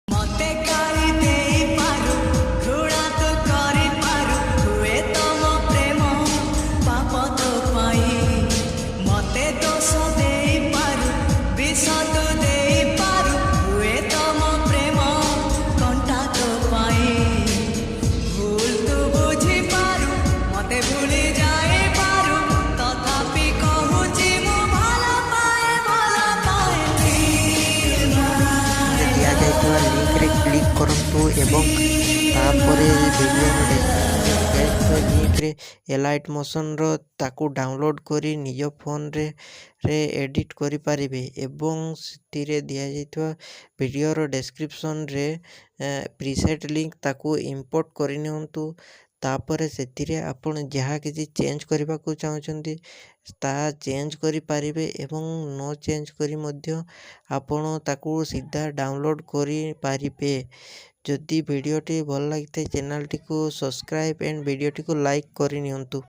ମତେ ଗାଳି ଦେଇପାରୁ ଘୃଣା ତ କରିପାରୁ ହୁଏ ତମ ପ୍ରେମ ପାପ ତୋ ପାଇଁ ମତେ ଦୋଷ ଦେଇପାରୁ ବିଷ ତୁ ଦେଇପାରୁ ହୁଏ ତମ ପ୍ରେମ କଣ୍ଟା ତୋ ପାଇଁ ଭୁଲ ତୁ ବୁଝିପାରୁ ମତେ ଭୁଲି ଯାଇପାରୁ ତଥାପି କହୁଛି ମୁଁ ଭଲ ପାଏ ଦିଆଯାଇଥିବା ଲିଙ୍କରେ କ୍ଲିକ୍ କରନ୍ତୁ ଏବଂ ତାପରେ ଭିଡ଼ିଓର ଡେସ୍କ୍ରିପ୍ସନ୍ରେ ଲିଙ୍କରେ ଏଲାଇଟ୍ ମୋସନ୍ର ତାକୁ ଡାଉନଲୋଡ଼୍ କରି ନିଜ ଫୋନରେ ଏଡ଼ିଟ୍ କରିପାରିବେ ଏବଂ ସେଥିରେ ଦିଆଯାଇଥିବା ଭିଡ଼ିଓର ଡେସ୍କ୍ରିପ୍ସନ୍ରେ ପ୍ରିସେଟ୍ ଲିଙ୍କ ତାକୁ ଇମ୍ପୋର୍ଟ କରିନିଅନ୍ତୁ। ତାପରେ ସେଥିରେ ଆପଣ ଯାହା କିଛି ଚେଞ୍ଜ କରିବାକୁ ଚାହୁଁଛନ୍ତି ତାହା ଚେଞ୍ଜ କରିପାରିବେ ଏବଂ ନ ଚେଞ୍ଜ କରି ମଧ୍ୟ ଆପଣ ତାକୁ ସିଧା ଡାଉନଲୋଡ଼୍ କରିପାରିବେ। ଯଦି ଭିଡ଼ିଓଟି ଭଲ ଲାଗିଥାଏ ଚ୍ୟାନେଲଟିକୁ ସବସ୍କ୍ରାଇବ୍ ଏଣ୍ଡ ଭିଡ଼ିଓଟିକୁ ଲାଇକ୍ କରିନିଅନ୍ତୁ।